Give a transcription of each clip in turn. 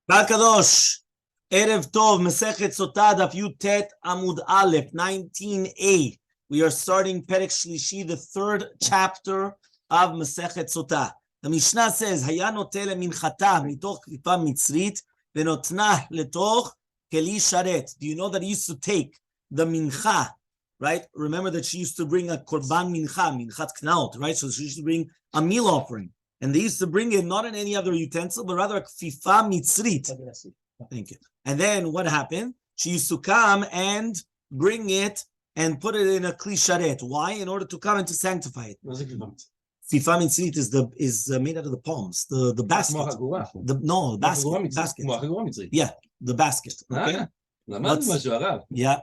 Kadosh, Erev Tov, Masechet Sotah Daf Yutet Amud Aleph, 19a. We are starting Perek Shlishi, the third chapter of Masechet Sotah. The Mishnah says, "Haya notel minchata mitoch klipa mitzrit venotnah letoch keli sharet." Do you know that he used to take the mincha, right? Remember that she used to bring a korban mincha, minchat knaot, right? So she used to bring a meal offering. And they used to bring it not in any other utensil, but rather a kfifa mitzrit. Thank you. And then what happened? She used to come and bring it and put it in a kli sharet. Why? In order to come and to sanctify it. Kfifa mitzrit is made out of the palms, the basket. The basket. Yeah, the basket. Okay. Yeah.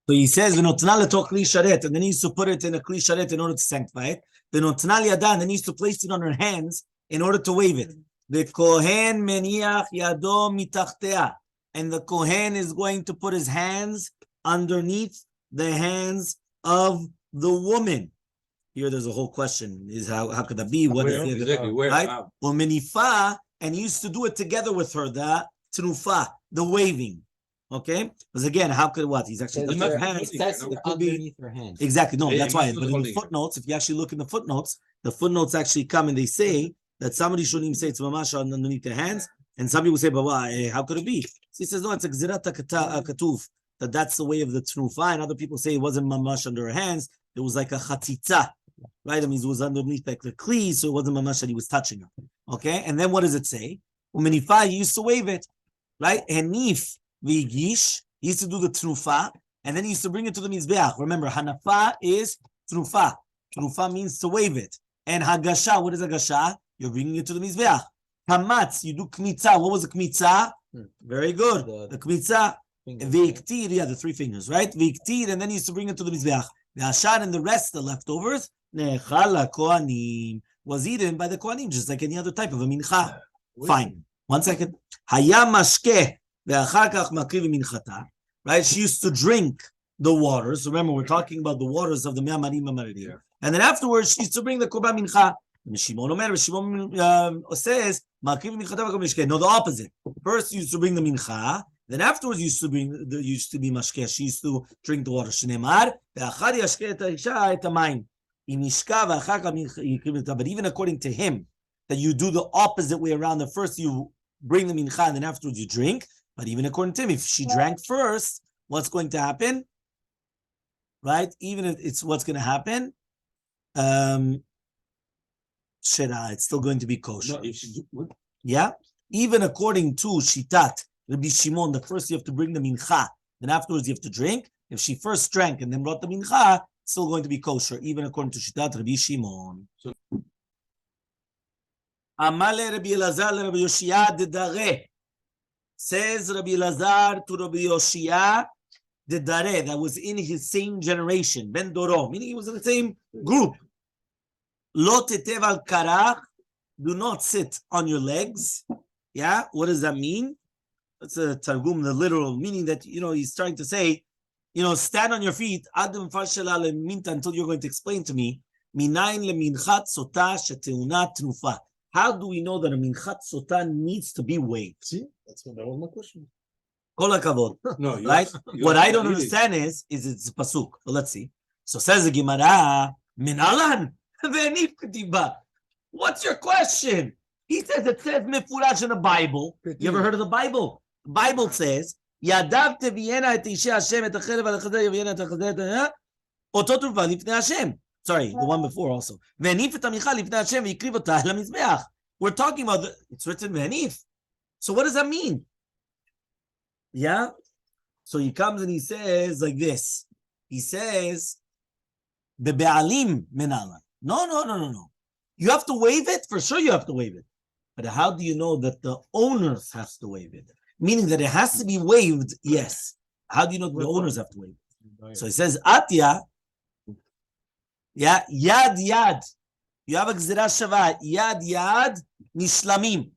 So he says, and then he used to put it in a kli sharet in order to sanctify it. And then he used to place it on her hands in order to wave it. The kohen meniach yado mitachtea, and the kohen is going to put his hands underneath the hands of the woman. Here, there's a whole question: is how could that be? What is it? Exactly, right? Or menifa, and he used to do it together with her. The tnufa, the waving. Okay, because again, how could what? He's actually her hands. It could be her hands. Exactly. No, that's why. But in the footnotes, if you actually look in the footnotes actually come and they say that somebody shouldn't even say it's mamash underneath their hands, and some people say, "But why? How could it be?" So he says, "No, it's a gzirat katuf. That's the way of the tnufa." And other people say it wasn't mamash under her hands; it was like a chatzitza, right? I mean, it was underneath like the kli, so it wasn't mamash that he was touching her. Okay, and then what does it say? Umenifa, he used to wave it, right? Henif. Vigish, he used to do the trufa, and then he used to bring it to the mizbeach. Remember, hanafa is trufa. Trufa means to wave it. And hagasha, what is hagasha? You're bringing it to the mizbeach. Kamatz, you do kmitza. What was the kmitza? Very good. The kmitza. Viktir, yeah, the three fingers, right? Viktir, and then he used to bring it to the mizbeach. The ashar and the rest, the leftovers, nechal kohanim, was eaten by the kohanim, just like any other type of a mincha. Fine. 1 second. Hayam mashkeh. Right? She used to drink the waters. Remember, we're talking about the waters of the Me'amarim Amarim. And then afterwards, she used to bring the Korban Mincha. Shimon says, no, the opposite. First, you used to bring the Mincha. Then afterwards, used to be Mashkeh. She used to drink the water. But even according to him, that you do the opposite way around. The first you bring the Mincha, and then afterwards you drink. But even according to him, if she drank first, what's going to happen? Right? Even if it's what's going to happen, it's still going to be kosher. No, yeah? Even according to Shitat, Rabbi Shimon, the first you have to bring the mincha, then afterwards you have to drink. If she first drank and then brought the mincha, it's still going to be kosher, even according to Shitat, Rabbi Shimon. Elmaleh Rabbi Elazar Rabbi Yoshia Dedare. Says Rabbi Elazar to Rabbi Yoshia Dedare, that was in his same generation, Ben Doro, meaning he was in the same group. Lo tetev al karach, do not sit on your legs. Yeah, what does that mean? That's a targum, the literal meaning that, he's trying to say, stand on your feet, adam farshela leminta, until you're going to explain to me, minayin leminchat sotah sheteuna tnufa. How do we know that a minchat sotah needs to be waved? See, that was my question. Kol hakavod. No, right? What I don't understand is it's a pasuk. Well, let's see. So says the Gemara, minalan ve'enif ketiba. What's your question? He says it says mefurash in the Bible. You ever heard of the Bible? The Bible says, Yadav teviena et ishe Hashem et acherev al chazeh yaviena et chazeh oto trufa lifnei Hashem. Sorry, the one before also. We're talking about it's written Venif. So what does that mean? Yeah. So he comes and he says like this. He says, Be'alim menala. No. You have to wave it? For sure you have to wave it. But how do you know that the owners have to wave it? Meaning that it has to be waved, yes. How do you know that the owners have to wave it? So he says, Atya. Yeah, yad. You have a gzira shava. Yad, nishlamim.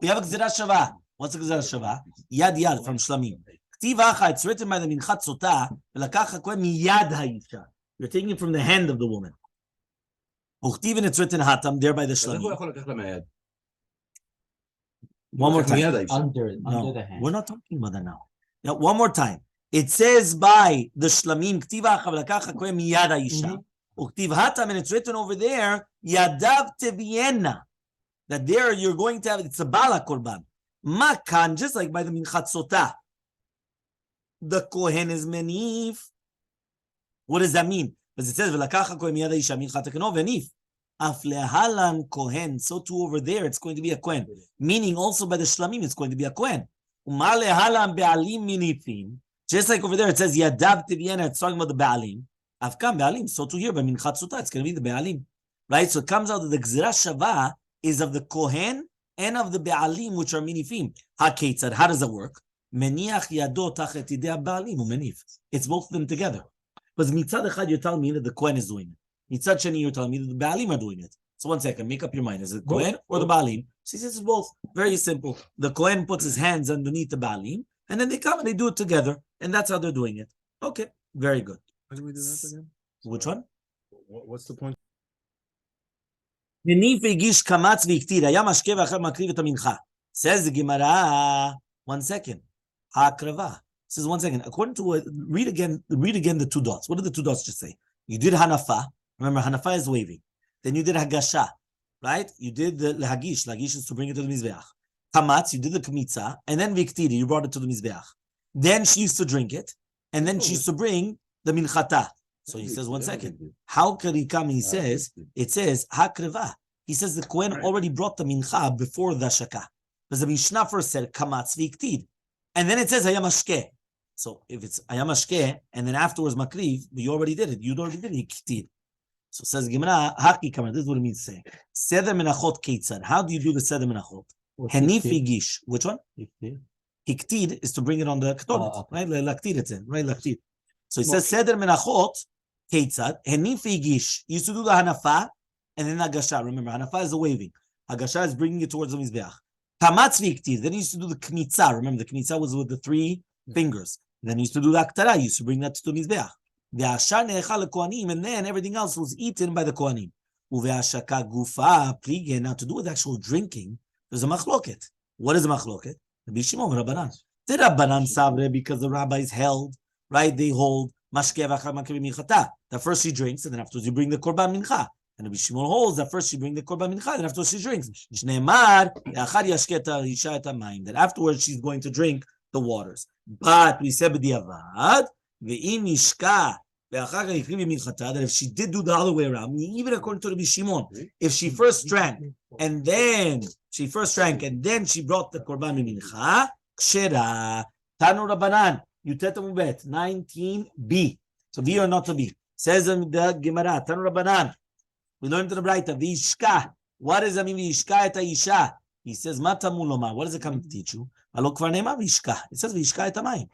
You have a gzira shava. What's a gzira shava? Yad, from shlamim. K'tiv it's written by the minchat sotah, miyad ha'isha. You're taking it from the hand of the woman. Uchtiv, and it's written hatam there by the shlamim. One more time. Under the hand. We're not talking about that now. Now, one more time. It says by the shlamim, ktiva chavlakach hakohen miyad ha'isha. Uchtiv hatam, and it's written over there, yadav tevienna. That there you're going to have, it's a bala korban. Makan, just like by the Masechet Sotah. The kohen is menif. What does that mean? Because it says, v'lakach hakohen miyad ha'isha minchat hakeno v'nif. Af lehalan kohen. So too over there, it's going to be a kohen. Meaning also by the shlamim, it's going to be a kohen. Uma lehalan be'alim minifim. Just like over there, it says yadav tevienna. It's talking about the be'alim. Afkam be'alim. So too here by Masechet Sotah, it's going to be the be'alim, right? So it comes out that the gzira shava is of the kohen and of the be'alim, which are minifim. Ha-ketzad. How does that work? Meniach yado tachet idei be'alim u'menif. It's both of them together. Because mitzad echad, you're telling me that the kohen is doing it. Mitzad sheni, you're telling me that the be'alim are doing it. So one second, make up your mind. Is it kohen or the be'alim? So he says it's both. Very simple. The kohen puts his hands underneath the be'alim, and then they come and they do it together, and that's how they're doing it. Okay, very good. How do we do that again? Which one? What's the point? Says the Gemara. 1 second. Ha'akrava. Says 1 second. According to read again the two dots. What did the two dots just say? You did hanafa. Remember, hanafa is waving. Then you did hagasha, right? You did the lahagish. Lahagish is to bring it to the mizbeach. Kamatz, you did the kmitza, and then viktiri, you brought it to the mizbeach. Then she used to drink it, and then she used to bring the minchata. So he says, 1 second. How could he come? He says, it says, hakreva. He says the Kohen already brought the mincha before the shaka. Because the Mishnah first said, kamatz v'iktid. And then it says, hayamashke. So if it's hayamashke, and then afterwards makriv, you already did it. You already did it, iktid. So says Gemara, haki kamar. This is what it means to say. Seder menachot keitzad. How do you do the seder menachot? Henif igish. Which one? Iktid is to bring it on the ketonet. Right? Laktid it's in. Right? Laktid. So it says seder menachot. Keitzad, henif igish. You used to do the hanafa and then hagasha. Remember, hanafa is the waving. Hagasha is bringing it towards the mizbeach. Kamatz v'iktiv. Then you used to do the kmitza. Remember, the kmitza was with the 3 fingers. Then you used to do the aktara. You used to bring that to the mizbeach. Ve'ashar ne'echal lekohanim, and then everything else was eaten by the kohanim. Uve'ashaka gufa plige. Now, to do with actual drinking, there's a machloket. What is a machloket? Rabbi Shimon Rabbanan. The Rabbanan sabre, because the rabbis held, right? They hold. That first she drinks, and then afterwards you bring the korban mincha. And Rabbi Shimon holds that first she bring the korban mincha, and then afterwards she drinks. That afterwards she's going to drink the waters. But we said that if she did do the other way around, even according to Rabbi Shimon, if she first drank and then she brought the korban mincha, kshera tanu rabbanan. Yutet Amubet 19b. So B or not to B. Says in the Gemara, Tanu Rabbanan. We learned to the Braita, Vishka. What does that mean? Vishka et Aisha. He says, Matamu loma. What does it come to teach you? Alo kvar neema Vishka. It says Vishka et Amayim.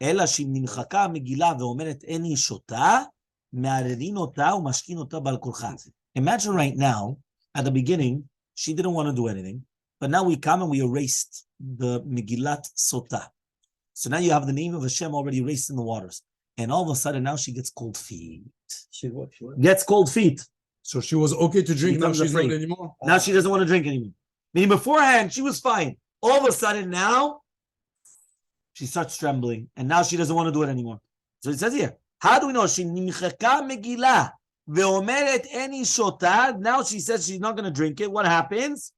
Ela shimnimchaka megila veomeret eni shota me'arerin ota umashkin ota bal kolcha. Imagine right now, at the beginning, she didn't want to do anything, but now we come and we erased the Megillat Sotah. So now you have the name of Hashem already erased in the waters. And all of a sudden now she gets cold feet. She gets cold feet. So she was okay to drink, now she's not anymore? Now she doesn't want to drink anymore. Meaning beforehand, she was fine. All of a sudden now, she starts trembling. And now she doesn't want to do it anymore. So it says here, how do we know? She nimchaka megillah ve'omeret eni shota. Now she says she's not going to drink it. What happens?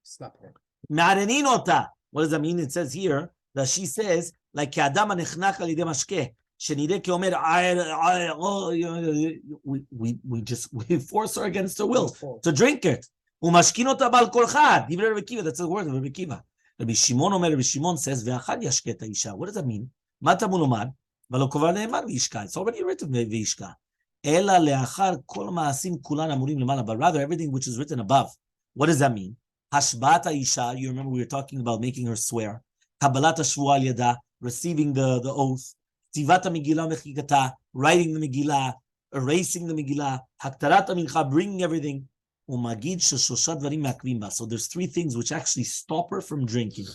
Stop her. Ma'arenin ota. What does that mean? It says here, that she says, like Adam anechnach al yidei mashke, shenireh keomer, we force her against her will to drink it. Umashkin ota bal kolcha. Divrei Rabbi Kiva. That's the word of Rabbi Kiva. Rabbi Shimon says, ve'achad yashke ta isha. What does that mean? Mata mulomad, v'lo kovar ne'eman v'ishka. It's already written v'ishka. Ela le'achar kol ma'asim kulan amurim lemala. But rather everything which is written above. What does that mean? Hashbat isha. You remember we were talking about making her swear. Kabbalat HaShvuah al yada, receiving the oath. Tivat HaMegillah mechikata, writing the Megillah, erasing the Megillah. Haktarat HaMincha, bringing everything. Umagid sheshosha dvarim me'akvim ba. So there's 3 things which actually stop her from drinking.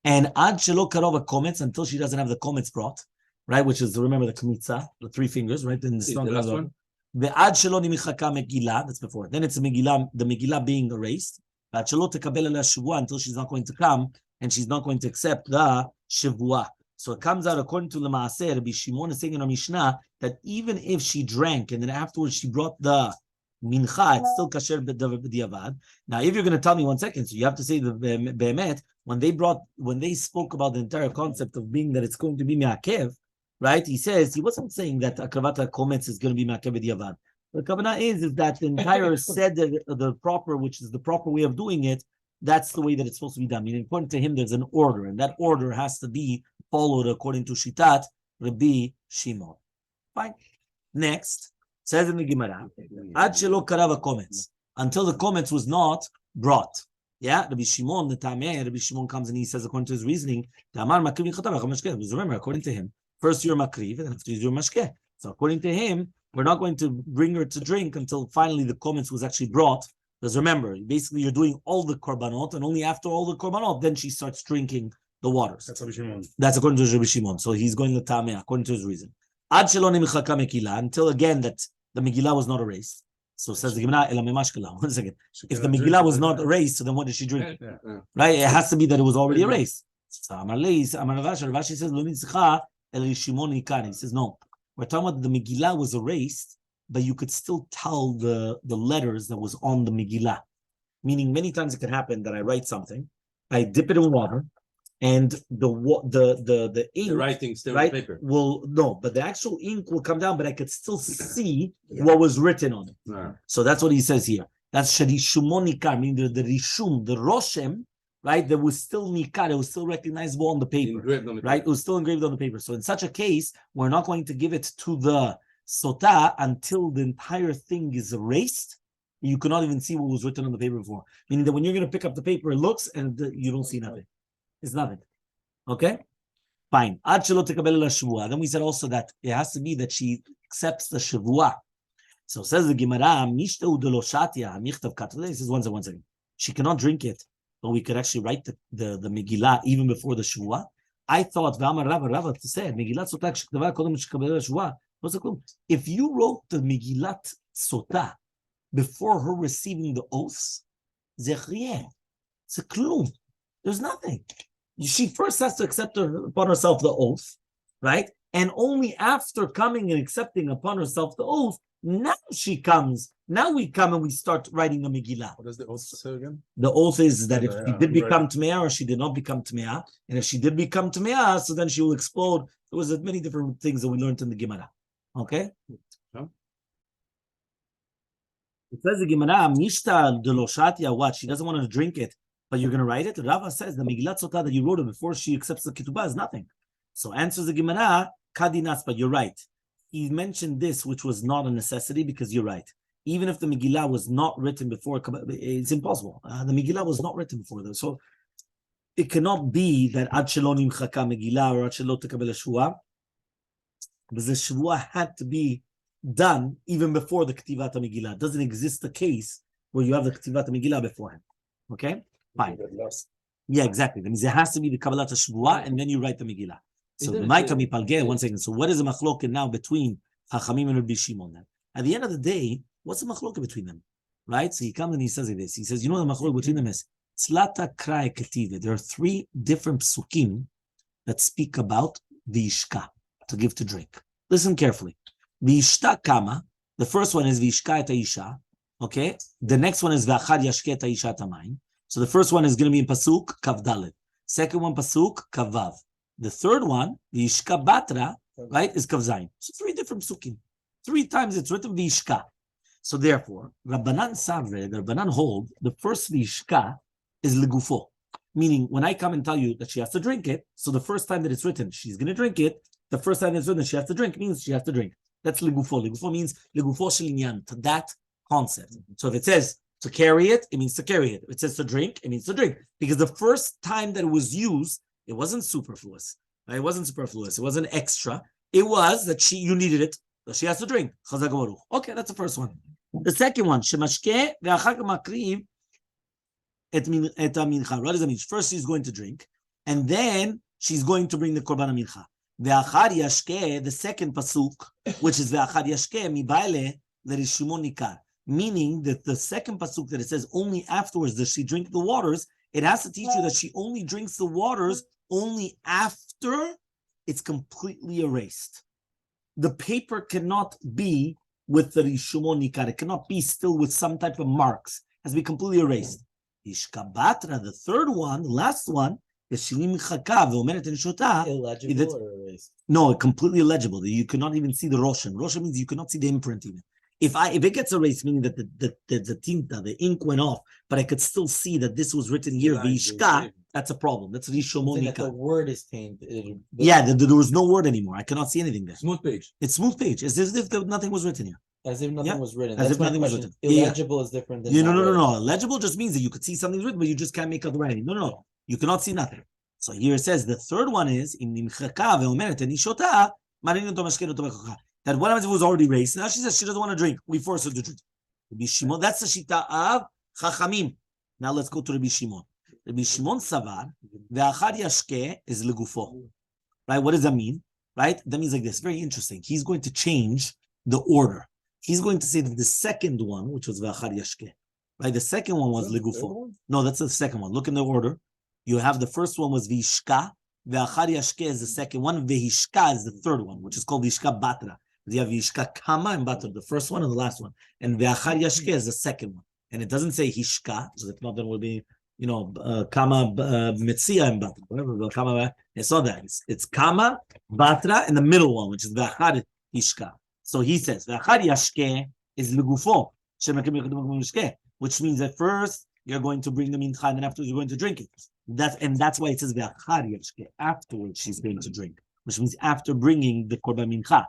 And ad shelo karov hakometz, until she doesn't have the kometz brought, right? Which is, remember the kmitza, the 3 fingers, right? In the last one. ועד שלא נמחקה מגילה, that's before, then it's the Megillah being erased, ועד שלא תקבל עליה שבועה, until she's not going to come, and she's not going to accept the שבועה. So it comes out according to the Maaseh, Rabbi Shimon is saying in our Mishnah, that even if she drank, and then afterwards she brought the mincha, it's still kasher b'diavad. Now, if you're going to tell me 1 second, so you have to say the be'emet, when they spoke about the entire concept of being that it's going to be me'akev, right? He wasn't saying that akravata kometz is going to be me'akev b'diavad. The kavanah is that the entire said the proper, which is the proper way of doing it, that's the way that it's supposed to be done. Meaning, according to him, there's an order, and that order has to be followed according to Shitat Rabbi Shimon. Fine. Next, says in the Gemara, Ad shelo karav kometz, until the kometz was not brought. Yeah, Rabbi Shimon, the Tameh, Rabbi Shimon comes and he says, according to his reasoning, remember, according to him, first you're makriv, and after you're mashkeh. So according to him, we're not going to bring her to drink until finally the kometz was actually brought. Because remember, basically you're doing all the korbanot, and only after all the korbanot, then she starts drinking the waters. That's Rabbi Shimon. That's according to Rabbi Shimon. So he's going to Tameh, according to his reason. Ad shelo nimchaka Megillah, until again that the Megillah was not erased. So says the Gemara, Ela memashkala. 1 second. If the Megillah was not erased, so then what did she drink? Right? It has to be that it was already erased. So Rashi says, Lo nitzcha el Shimon ikan. He says, no. We're talking about the Megillah was erased, but you could still tell the letters that was on the Megillah. Meaning, many times it can happen that I write something, I dip it in water, and the ink, the writing still right, on paper. But the actual ink will come down, but I could still see what was written on it. Yeah. So that's what he says here. That's Sharishumon Nikar, meaning the Rishum, the Roshem, right? That was still Nikar, it was still recognizable on the paper, Engraved on the right? paper. It was still engraved on the paper. So in such a case, we're not going to give it to the Sotah until the entire thing is erased. You cannot even see what was written on the paper before. Meaning that when you're going to pick up the paper, it looks and you don't see nothing. It's nothing. Okay? Fine. Ad shelo tekabel la shavua. Then we said also that it has to be that she accepts the shavua. So says the Gemara, Mishteu de lo shatia, michtav katale. He says, one second. She cannot drink it, but we could actually write the Megillah even before the shavua. I thought, V'amar Rava said, Megillat Sotah k'shekdava kodem shekabel la shavua. If you wrote the Megillat Sotah before her receiving the oaths, zechriyeh, it's a klum. There's nothing. She first has to accept upon herself the oath, right? And only after coming and accepting upon herself the oath, now she comes. Now we come and we start writing the Megillah. What does the oath say again? The oath is that if she did become Tmeah or she did not become Tmeah, and if she did become Tmeah, so then she will explode. There was many different things that we learned in the Gemara. Okay? Yeah. It says the Gemara, Mishta de lo shatia, what? She doesn't want to drink it, but you're going to write it? Rava says the Megillat Sotah that you wrote it before she accepts the Ketubah is nothing. So answers the Gemara, Kadinas, but you're right. He mentioned this, which was not a necessity, because you're right. Even if the Megillah was not written before, it's impossible. The Megillah was not written before, though. So it cannot be that Ad shelo nimchaka Megillah or Ad shelo tekabel shvuah, because the shvuah had to be done even before the Ktivat Megillah. It doesn't exist a case where you have the Ktivat Megillah beforehand. Okay? Fine. Yeah, exactly. That means there has to be the Kabbalat Shvuah, and then you write the Megillah. So the Maika Mipalgeh, 1 second. So what is the machloket now between Chachamim and Rabbi Shimon then? At the end of the day, what's the machloket between them? Right? So he comes and he says this. He says, you know what the machloket between them is? Tzlata Krai Ketive. There are 3 different psukim that speak about the Ishka, to give to drink. Listen carefully. V'ishta kama. The first one is v'ishka et ha'isha. Okay. The next one is v'achad yashke et ha'isha et ha'mayim. So the first one is going to be in pasuk kav dalet. Second one pasuk kav vav. The third one v'ishka batra, right, is kav zayin. So 3 different psukim. 3 times it's written v'ishka. So therefore, Rabbanan Savre, the Rabbanan hold the first v'ishka is legufo. Meaning, when I come and tell you that she has to drink it, so the first time that it's written, she's going to drink it. The first time it's written, she has to drink, means she has to drink. That's legufo. Legufo means legufo shel inyan, to that concept. So if it says to carry it, it means to carry it. If it says to drink, it means to drink. Because the first time that it was used, it wasn't superfluous. Right? It wasn't superfluous. It wasn't extra. It was that you needed it. So she has to drink. Okay, that's the first one. The second one, shemashke ve'achar makriv et mincha. What does that mean? First she's going to drink, and then she's going to bring the korban mincha. Ve'achar yashke, the second pasuk, which is ve'achar yashke mi baile l'Rishimon nikar. Meaning that the second pasuk that it says only afterwards does she drink the waters, it has to teach you that she only drinks the waters only after it's completely erased. The paper cannot be with the Rishumon Nikar. It cannot be still with some type of marks. It has to be completely erased. Ishkabatra, the third one, the last one, is illegible or erased? No, completely illegible. You cannot even see the Roshan. Roshan means you cannot see the imprint even. If it gets erased, meaning that the tinta, the ink went off, but I could still see that this was written here, Vishka, that's a problem. That's Rishomon Nikar. The word is tainted. There was no word anymore. I cannot see anything there. Smooth page. It's smooth page. It's as if nothing was written here. As if nothing was written. As That's if nothing was question. written. Illegible is different than No. Legible just means that you could see something's written, but you just can't make out the writing. No. You cannot see nothing. So here it says the third one is that what happens if it was already raised? Now she says she doesn't want to drink. We force her to drink. Rabbi Shimon, that's the shita of Chachamim. Now let's go to Rabbi Shimon. Rabbi Shimon savar ve'achad yashke is legufo. Right? What does that mean? Right? That means like this. Very interesting. He's going to change the order. He's going to say that the second one, which was ve'achad yashke, right? The second one was legufo. No, that's the second one. Look in the order. You have the first one was vishka. Ve'achad yashke is the second one. Vehishka is the third one, which is called vishka batra. You have Yishka Kama and Batra, the first one and the last one. And Ve'achar Yashke is the second one. And it doesn't say Hishka, so if not, then it will be, Kama Metzia and Batra. Whatever, Kama, it's not that. It's Kama, Batra, and the middle one, which is Ve'achar Hishka. So he says, Ve'achar Yashke is Legufo, which means at first you're going to bring the mincha, and then afterwards you're going to drink it. That's why it says Ve'achar Yashke. Afterwards she's going to drink, which means after bringing the Korban Mincha.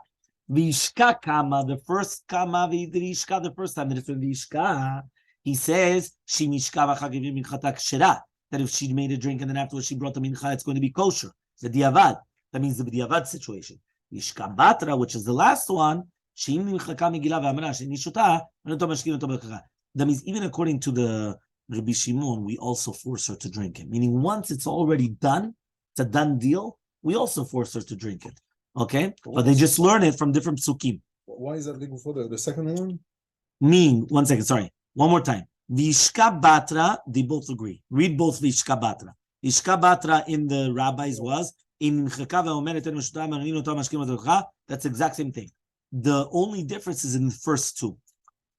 Vishka kama, the first kama, v'ishka, the first time that it's vishka, he says, she mishka v'chagivim minchata kshera, that if she made a drink and then afterwards she brought the mincha, it's going to be kosher. The diavad, that means the diavad situation. Vishka batra, which is the last one, she mimchaka migila v'amra, she nishota, that means even according to the Rabbi Shimon, we also force her to drink it. Meaning once it's already done, it's a done deal, we also force her to drink it. Okay, but they just learn it from different psukim. Why is that legal for the second one? One second, sorry. One more time. Vishka Batra, they both agree. Read both Vishka Batra. Vishka Batra in the rabbis was, that's the exact same thing. The only difference is in the first two.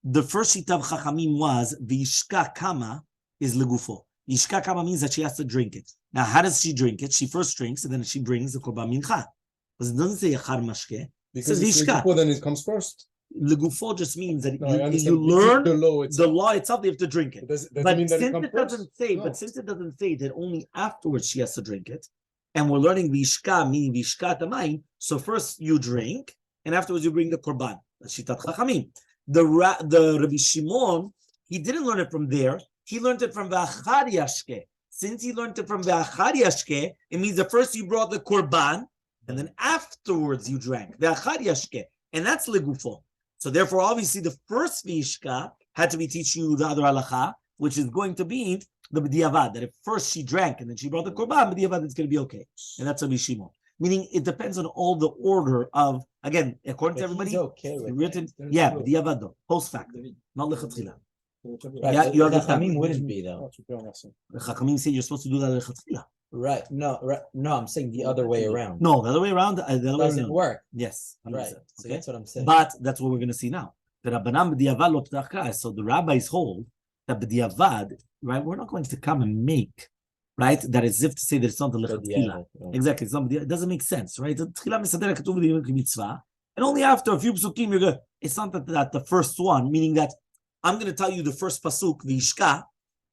The first shita of Chachamim was, Vishka Kama is legufo. Vishka Kama means that she has to drink it. Now, how does she drink it? She first drinks, and then she brings the Korban Mincha. Because it doesn't say Yachar Mashke. Because it's legufo, then it comes first. Legufo just means that you learn the law itself, they have to drink it. But since it doesn't say that only afterwards she has to drink it, and we're learning Vishka, meaning Vishka Tamayim, so first you drink, and afterwards you bring the Korban. That's Shitat Chachamim. The Rabbi Shimon, he didn't learn it from there, he learned it from Ve'achar Yashke. Since he learned it from Ve'achar Yashke, it means that first you brought the Korban, and then afterwards you drank. Ve'achar Yashke. And that's legufo. So therefore, obviously, the first Vishka had to be teaching you the other halacha, which is going to be the b'diavad, that if first she drank and then she brought the korban, b'diavad, it's going to be okay. And that's a Shimon. Meaning it depends on all the order of, again, according to everybody, okay written, b'diavad though, post facto, not lechatchila. Right, yeah, you understand. Chachamim wouldn't be though. The Chachamim say you're supposed to do that lechatchila. Right. No, I'm saying the other way around. No, the other way around. Doesn't work. Yes. 100%. Right. So that's what I'm saying. But that's what we're going to see now. So the rabbis hold that b'diavad, right? We're not going to come and make, right? That is as if to say that it's not the lechatchila. Exactly. It doesn't make sense, right? And only after a few psukim, you're good. It's not that the first one, meaning that I'm going to tell you the first pasuk, the Ishka,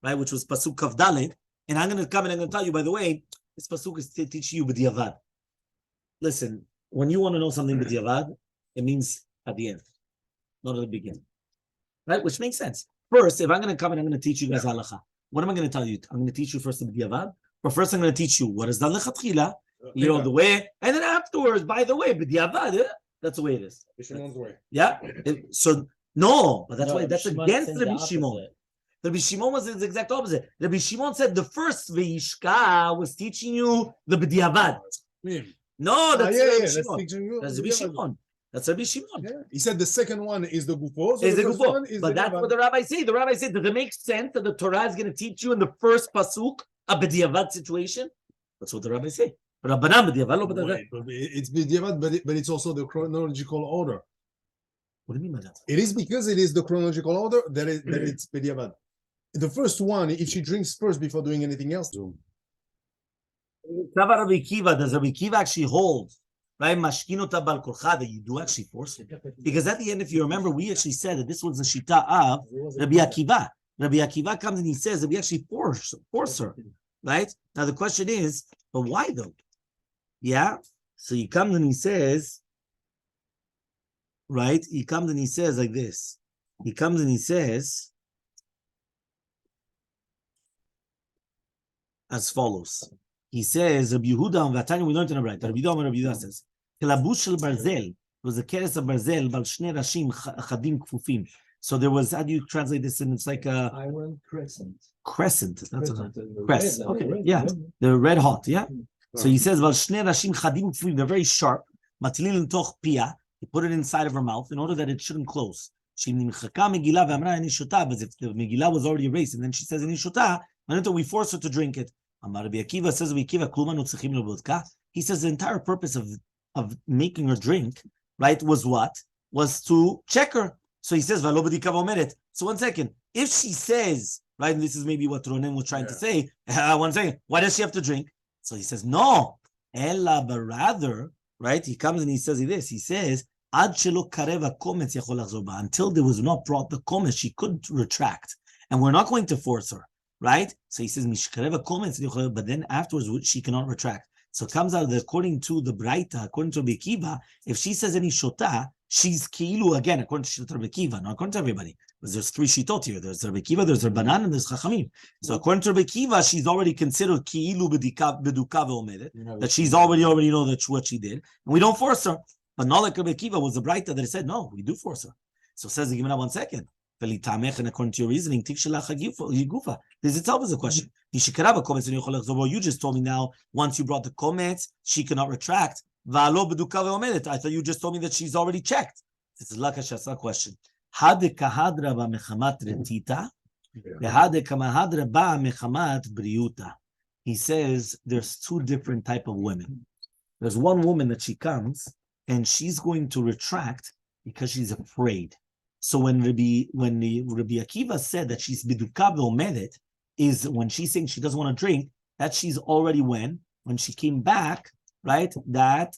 right, which was pasuk Kaf Dalet, and I'm going to come and I'm going to tell you, by the way, this pasuk is to teach you b'diavad. Listen, when you want to know something b'diavad, it means at the end, not at the beginning, right? Which makes sense. First, if I'm going to come and I'm going to teach you guys halacha, what am I going to tell you? I'm going to teach you first the b'diavad, but first I'm going to teach you what is the lechatchila, the way, and then afterwards, by the way, b'diavad, that's the way it is. Yeah. No, but that's against Rabbi Shimon. Rabbi Shimon was the exact opposite. Rabbi Shimon said the first Vishka was teaching you the b'diavad. No, that's Rabbi Shimon. That's Rabbi Shimon. That's Rabbi Shimon. Yeah. He said the second one is the gufo. So Is the the first gufo. one is But the that's Yavan. what the rabbi said. The rabbi said, does it make sense that the Torah is going to teach you in the first pasuk a b'diavad situation? That's what the rabbi said. Rabbanan b'diavad, lo b'diavad. Wait, but it's b'diavad, but it's also the chronological order. What do you mean by that? It is because it is the chronological order that it's b'diavad. The first one, if she drinks first before doing anything else. Rabbi Kiva, does Rabbi Kiva actually hold, right? Mashkinota bal kolcha, that you do actually force it? Because at the end, if you remember, we actually said that this was the shita of Rabbi Akiva. Rabbi Akiva comes and he says that we actually force her, right? Now the question is, but why though? Yeah. So he comes and he says, right? He comes and he says like this. He comes and he says as follows. He says, Rabbi Yehuda and Vatanya, we learned in the right. Rabbi Yehuda says, Kelabush shel barzel was a keres of barzel, bal shnei rashim chadim kfufim. So there was, how do you translate this? And it's like a iron crescent. Crescent. That's a crest. Okay, yeah. They're red hot, yeah. So he says, bal shnei rashim chadim kfufim. They're very sharp. Matilin l'toch pia. He put it inside of her mouth in order that it shouldn't close. She nimchaka megillah ve'amra ani shota. But if the megillah was already erased and then she says ani shota, until we force her to drink it. Rabbi Akiva says, he says the entire purpose of making her drink, right, was what? Was to check her. So he says, so 1 second. If she says, right, and this is maybe what Ronen was trying to say, 1 second, why does she have to drink? So he says, no. Ella, but rather, right, he comes and he says this. He says, until there was not brought the kometz, she couldn't retract. And we're not going to force her. Right? So he says, but then afterwards she cannot retract. So it comes out that according to the Braita, according to Rabbi Kiva, if she says any shota, she's ki'ilu again, according to Rabbi Kiva, not according to everybody. Because there's 3 shitot here. There's Rabbi Kiva, there's Rabbanan, and there's Chachamim. So according to Rabbi Kiva, she's already considered ki'ilu beduka ve'omedet, that she's already know that what she did. And we don't force her. But not like Rabbi Kiva was the Braita that said, no, we do force her. So says the Gemara 1 second. And according to your reasoning, this itself is a question. Well, you just told me now, once you brought the comments, she cannot retract. I thought you just told me that she's already checked. This is a question. He says there's 2 different type of women. There's one woman that she comes and she's going to retract because she's afraid. So when Rabbi Akiva said that she's biduka ve'omedet, is when she's saying she doesn't want to drink, that she's already when she came back, right? That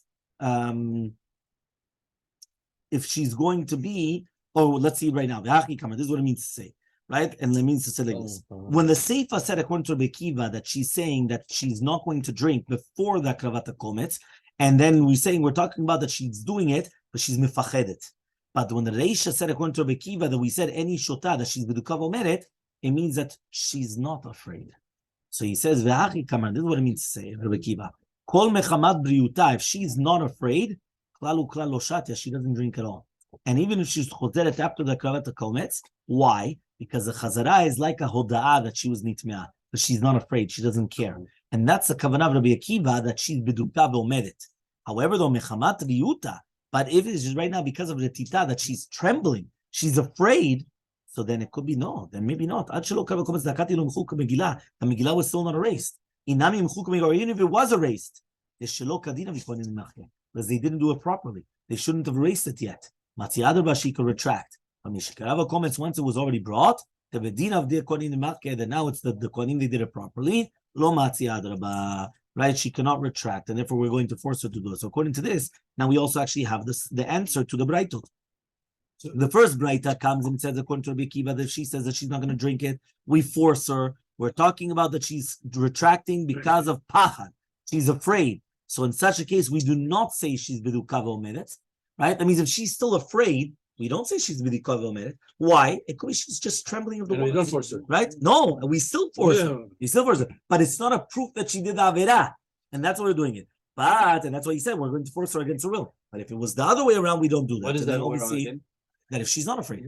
if she's going to be, let's see right now. This is what it means to say, right? And it means to say like this. When the Seifa said according to Rabbi Akiva that she's saying that she's not going to drink before the Kravat HaKometz, and then we're talking about that she's doing it, but she's mifachedet. But when the Reisha said according to Rabbi Kiva that we said any shota that she's beduka ve'omedet, it means that she's not afraid. So he says, this is what it means to say, Rabbi Kiva. Kol mechamat briuta, if she's not afraid, klalu klal lo shatya, she doesn't drink at all. And even if she's chozeret after the kravat hakometz, why? Because the chazara is like a hoda'ah that she was nitmeah, but she's not afraid, she doesn't care. And that's the kavanah of Rabbi Akiva that she's beduka ve'omedet. However, though mechamat briuta, but if it's just right now because of the tita that she's trembling, she's afraid, so then it could be no, then maybe not. The Megillah was still not erased. Or even if it was erased, because they didn't do it properly. They shouldn't have erased it yet. She could retract. Once it was already brought, the bedin of the kohanim that now it's the kohanim, they did it properly. Lo matzi, right? She cannot retract, and therefore we're going to force her to do it. So according to this, now we also actually have the answer to the Braitot. So the first Braita comes and says, according to Rabbi Kiva, that she says that she's not going to drink it, we force her. We're talking about that she's retracting because of pachad. She's afraid. So in such a case, we do not say she's beduka ve'omedet, right? That means if she's still afraid, we don't say she's beduka ve'omedet. Why? It could be she's just trembling of the water. We don't force her. Right? No, we still force her. We still force her. But it's not a proof that she did the Averah. And that's why we're doing it. And that's why he said we're going to force her against her will. But if it was the other way around, we don't do that. What is that obviously? That if she's not afraid,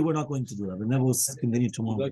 we're not going to do that. And then we'll continue tomorrow.